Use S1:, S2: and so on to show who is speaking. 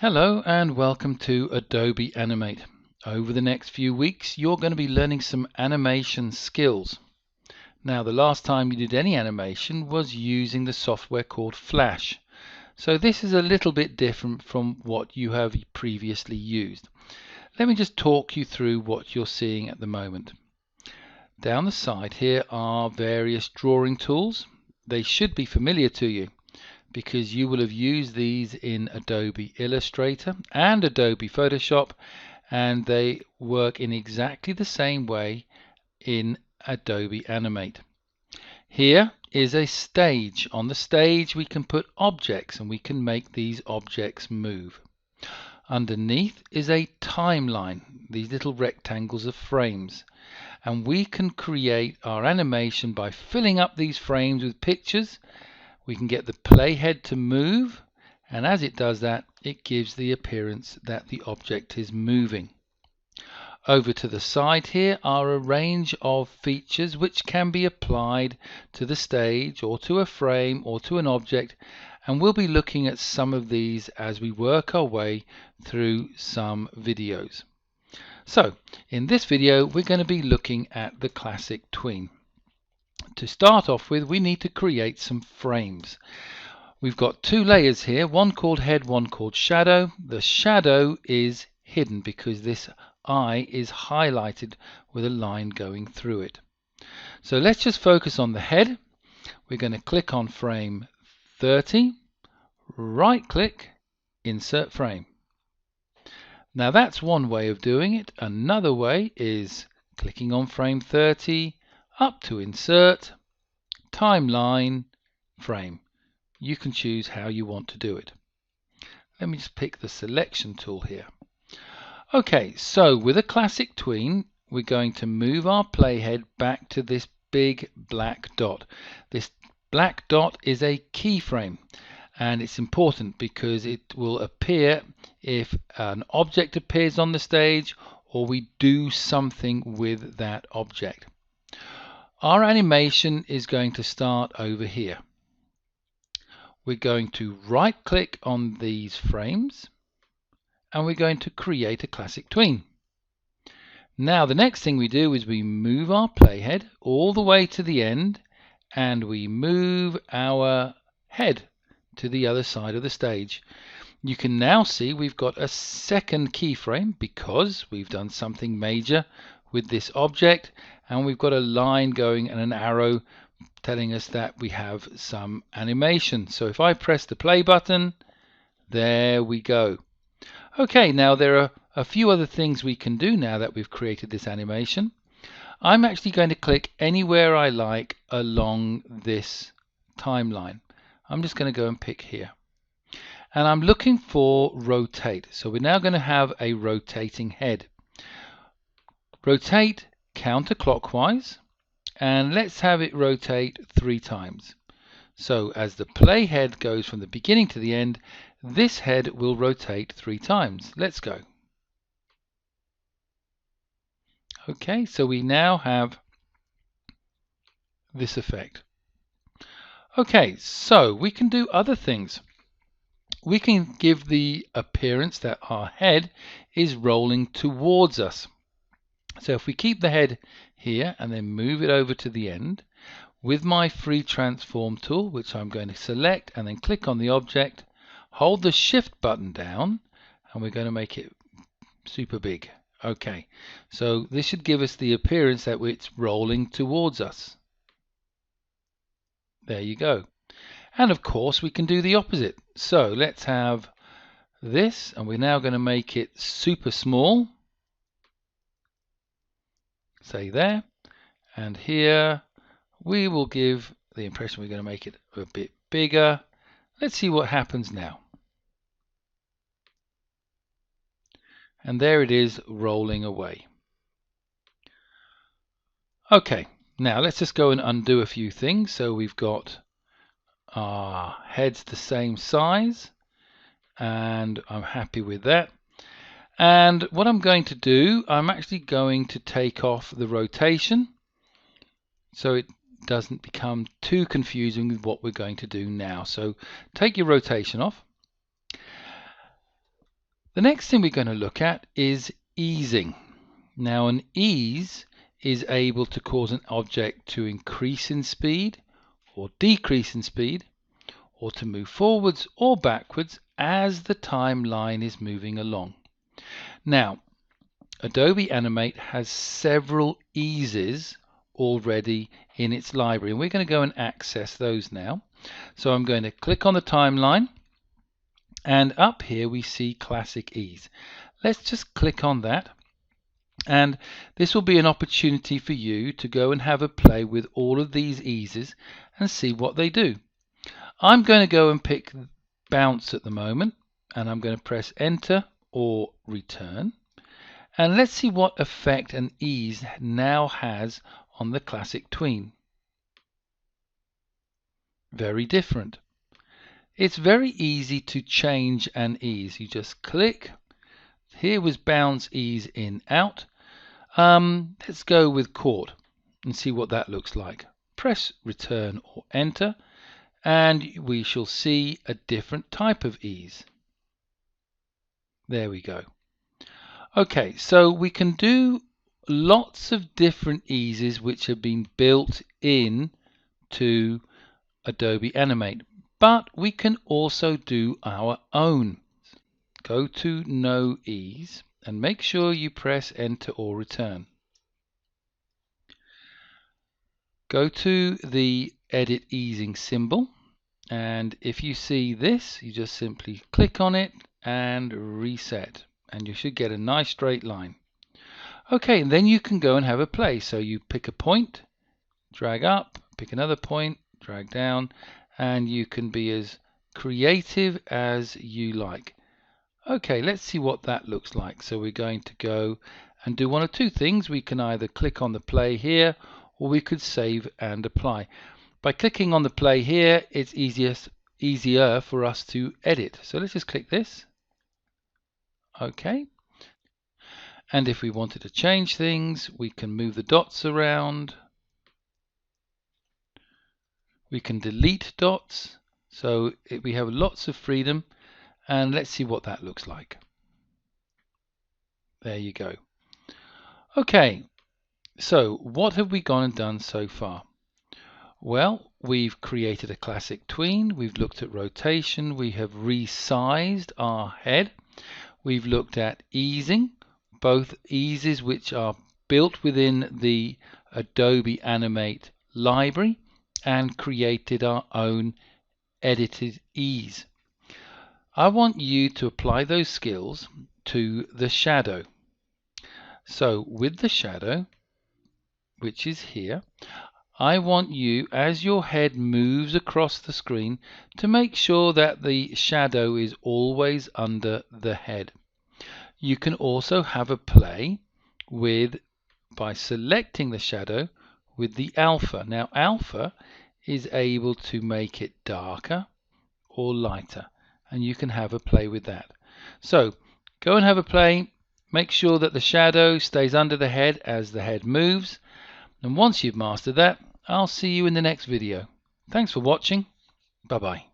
S1: Hello and welcome to Adobe Animate. Over the next few weeks you're going to be learning some animation skills. Now the last time you did any animation was using the software called Flash. So this is a little bit different from what you have previously used. Let me just talk you through what you're seeing at the moment. Down the side here are various drawing tools. They should be familiar to you, because you will have used these in Adobe Illustrator and Adobe Photoshop, and they work in exactly the same way in Adobe Animate. Here is a stage. On the stage we can put objects and we can make these objects move. Underneath is a timeline, these little rectangles of frames, and we can create our animation by filling up these frames with pictures. We can get the playhead to move, and as it does that, it gives the appearance that the object is moving. Over to the side here are a range of features which can be applied to the stage or to a frame or to an object, and we'll be looking at some of these as we work our way through some videos. So in this video we're going to be looking at the ClassicTween. To start off with, we need to create some frames. We've got two layers here, one called head, one called shadow. The shadow is hidden because this eye is highlighted with a line going through it. So let's just focus on the head. We're going to click on frame 30, right click, insert frame. Now that's one way of doing it. Another way is clicking on frame 30, up to insert, timeline, frame. You can choose how you want to do it. Let me just pick the selection tool here. Okay, so with a ClassicTween we're going to move our playhead back to this big black dot. This black dot is a keyframe, and it's important because it will appear if an object appears on the stage or we do something with that object. Our animation is going to start over here. We're going to right click on these frames and we're going to create a ClassicTween. Now the next thing we do is we move our playhead all the way to the end and we move our head to the other side of the stage. You can now see we've got a second keyframe because we've done something major with this object, and we've got a line going and an arrow telling us that we have some animation. So if I press the play button, there we go. Okay, now there are a few other things we can do now that we've created this animation. I'm actually going to click anywhere I like along this timeline. I'm just going to go and pick here. And I'm looking for rotate. So we're now going to have a rotating head. Rotate counterclockwise, and let's have it rotate 3 times. So as the playhead goes from the beginning to the end, this head will rotate 3 times. Let's go. Okay, so we now have this effect. Okay, so we can do other things. We can give the appearance that our head is rolling towards us. So if we keep the head here and then move it over to the end, with my free transform tool, which I'm going to select and then click on the object, hold the shift button down, and we're going to make it super big. Okay, so this should give us the appearance that it's rolling towards us. There you go. And of course we can do the opposite. So let's have this, and we're now going to make it super small. Say there, and here we will give the impression we're going to make it a bit bigger. Let's see what happens now. And there it is, rolling away. Okay, now let's just go and undo a few things. So we've got our heads the same size, and I'm happy with that. And what I'm going to do, I'm actually going to take off the rotation so it doesn't become too confusing with what we're going to do now. So take your rotation off. The next thing we're going to look at is easing. Now an ease is able to cause an object to increase in speed or decrease in speed, or to move forwards or backwards as the timeline is moving along. Now, Adobe Animate has several eases already in its library, and we're going to go and access those now. So I'm going to click on the timeline, and up here we see Classic Ease. Let's just click on that, and this will be an opportunity for you to go and have a play with all of these eases and see what they do. I'm going to go and pick bounce at the moment, and I'm going to press enter or return, and let's see what effect an ease now has on the ClassicTween. Very different. It's very easy to change an ease. You just click. Here was bounce, ease, in, out. Let's go with chord and see what that looks like. Press return or enter, and we shall see a different type of ease. There we go. Okay, so we can do lots of different eases which have been built in to Adobe Animate, but we can also do our own. Go to no ease and make sure you press enter or return. Go to the edit easing symbol, and if you see this, you just simply click on it and reset, and you should get a nice straight line. Okay, and then you can go and have a play. So you pick a point, drag up, pick another point, drag down, and you can be as creative as you like. Okay, let's see what that looks like. So we're going to go and do one of two things. We can either click on the play here, or we could save and apply. By clicking on the play here, it's easier for us to edit. So let's just click this. Okay. And if we wanted to change things, we can move the dots around. We can delete dots. So we have lots of freedom. And let's see what that looks like. There you go. Okay, so what have we gone and done so far? Well, we've created a ClassicTween, we've looked at rotation, we have resized our head, we've looked at easing, both eases which are built within the Adobe Animate library, and created our own edited ease. I want you to apply those skills to the shadow. So with the shadow, which is here, I want you, as your head moves across the screen, to make sure that the shadow is always under the head. You can also have a play by selecting the shadow with the alpha. Now alpha is able to make it darker or lighter, and you can have a play with that. So go and have a play. Make sure that the shadow stays under the head as the head moves, and once you've mastered that, I'll see you in the next video. Thanks for watching. Bye bye.